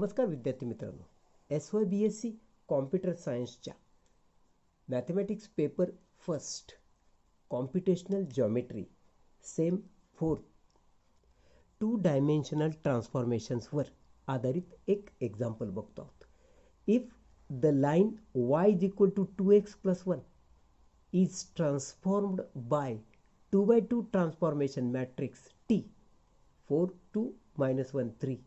नमस्कार विद्यार्थी मित्रांनो, SYBSC कॉम्प्युटर सायन्सच्या mathematics paper first computational geometry sem 4 2 dimensional ट्रान्सफॉर्मेशन्सवर आधारित एक एक्झाम्पल बघतो आहोत. If the line y is equal to 2x plus 1 is transformed by 2 by 2 transformation matrix T 4 2 minus 1 3,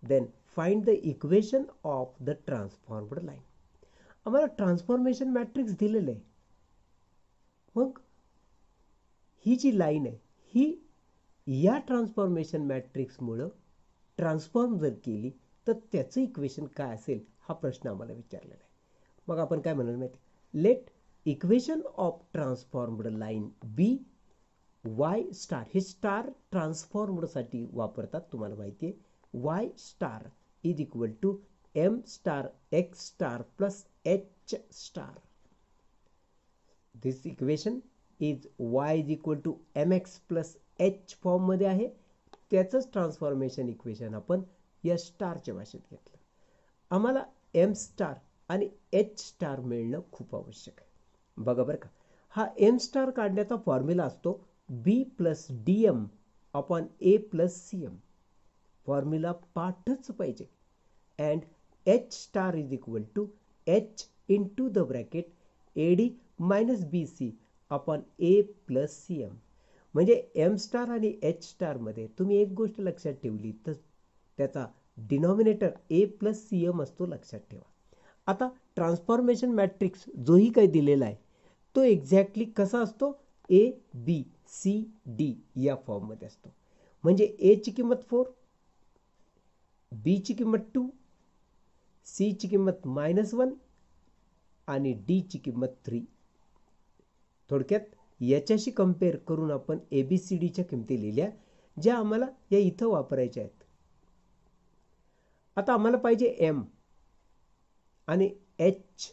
then find the equation of the transformed line. आम्हाला transformation matrix दिलेलं आहे. मग ही जी line आहे ही या ट्रान्सफॉर्मेशन मॅट्रिक्समुळं ट्रान्सफॉर्म जर केली तर त्याचं इक्वेशन काय असेल हा प्रश्न आम्हाला विचारलेला आहे. मग आपण काय म्हणाल माहिती, let equation of transformed line be y star. हे स्टार ट्रान्सफॉर्म्डसाठी वापरतात, तुम्हाला माहिती आहे. Y star is equal to m star x star plus h star. This equation is y is equal to M x plus h फॉर्ममध्ये आहे. त्याचंच transformation equation आपण या स्टारच्या भाषेत घेतलं. आम्हाला एम स्टार आणि एच स्टार मिळणं खूप आवश्यक आहे. बघा बरं का, हा एम स्टार काढण्याचा फॉर्म्युला असतो b plus d m upon a plus c m. Formula पाठच पाहिजे. And h star is equal to h into the bracket a d minus b c upon a plus c m. म्हणजे m star आणि h स्टारमध्ये तुम्ही एक गोष्ट लक्षात ठेवली तर त्याचा denominator a plus c m असतो, लक्षात ठेवा. आता ट्रान्सफॉर्मेशन मॅट्रिक्स जोही काही दिलेला आहे तो एक्झॅक्टली कसा असतो, ए बी सी डी या फॉर्ममध्ये असतो. म्हणजे ए ची किंमत 4, बी ची किंमत 2, सी ची किंमत -1 आणि डी ची किंमत 3. थोडक्यात याच्याशी कम्पेअर करून आपण ए बी सी डीच्या किमती लिहिल्या, ज्या आम्हाला या इथं वापरायच्या आहेत. आता आम्हाला पाहिजे एम आणि एच.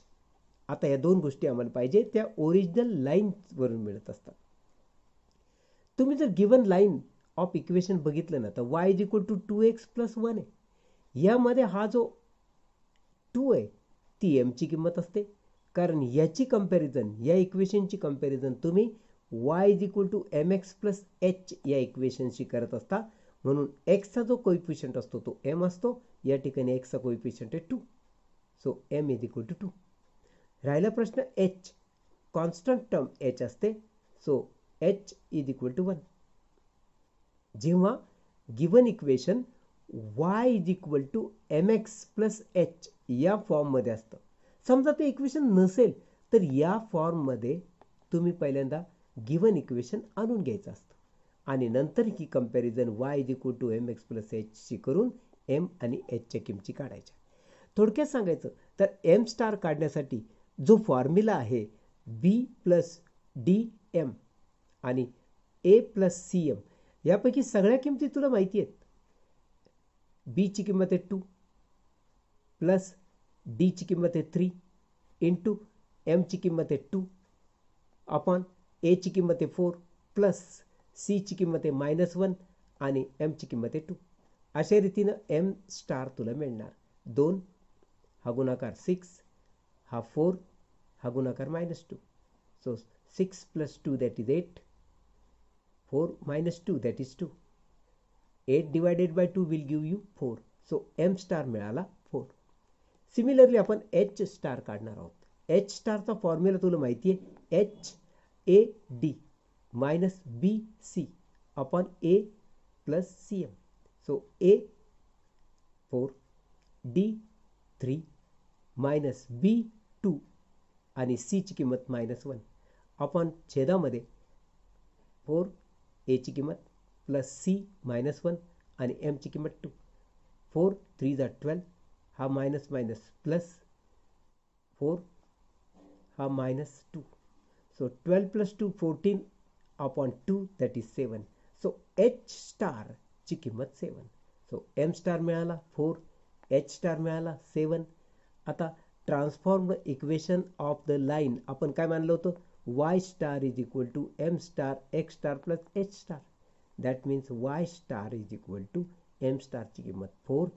आता या दोन गोष्टी आम्हाला पाहिजे त्या ओरिजिनल लाईनवरून मिळत असतात. तुम्ही जर गिवन लाईन ऑफ इक्वेशन बघितलं ना तर y is equal to 2x plus 1 आहे. यामध्ये हा जो 2 आहे ती एम ची किंमत असते, कारण याची कंपॅरिझन, या इक्वेशनची कंपॅरिझन तुम्ही y is equal to M x plus h या इक्वेशनशी करत असता. म्हणून एक्सचा जो कोइफिशियंट असतो तो एम असतो. या ठिकाणी एक्सचा कोइफिशियंट आहे 2. So m is equal to 2. राहिला प्रश्न एच. कॉन्स्टंट टर्म एच असते. So h is equal to 1. जेव्हा given equation y is equal to M x plus h या फॉर्ममध्ये असतं, समजा ते इक्वेशन नसेल तर या फॉर्ममध्ये तुम्ही पहिल्यांदा गिवन इक्वेशन आणून घ्यायचं असतं आणि नंतर ही comparison Y is equal to M x plus एचशी करून एम आणि एचच्या किमती काढायच्या. थोडक्यात सांगायचं तर एम स्टार काढण्यासाठी जो फॉर्म्युला आहे बी प्लस डी एम आणि ए प्लस सी एम, यापैकी सगळ्या किमती तुला माहिती आहेत. बी ची किंमत आहे 2 प्लस डी ची किंमत आहे 3 इंटू एम ची किंमत आहे 2 अपॉन ए ची किंमत आहे 4 प्लस सी ची किंमत आहे -1 आणि एम ची किंमत आहे 2. अशा रीतीनं एम स्टार तुला मिळणार. 2 हा गुणाकार 6, हा 4 हा गुणाकार -2. So 6 plus 2 that is 8, 4 minus 2 that is 2. 8 divided by 2 will give you 4. So M star मिळाला 4. सिमिलरली आपण H स्टार काढणार आहोत. H स्टारचा फॉर्म्युला तुला माहिती आहे H A D minus B C upon A plus c m. So A 4 D 3 minus B 2 आणि C ची किंमत -1 अपॉन छेदामध्ये 4 ए ची किंमत प्लस सी -1 आणि एम ची किंमत 2. 4 3 जा 12, हा मायनस मायनस प्लस 4 हा -2. So 12 plus 2 14 upon 2 that is 7. So H star ची किंमत 7. सो एम स्टार मिळाला 4, एच स्टार मिळाला 7. आता transformed equation of the line आपण काय मानलं होतं, y star is equal to m star x star plus h star. That means y star is equal to m star ची किंमत 4,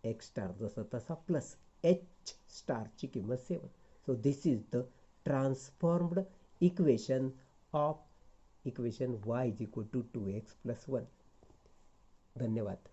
x star जसा तसा प्लस एच स्टारची किंमत 7. So this is the transformed equation of equation y is equal to 2x + 1. धन्यवाद.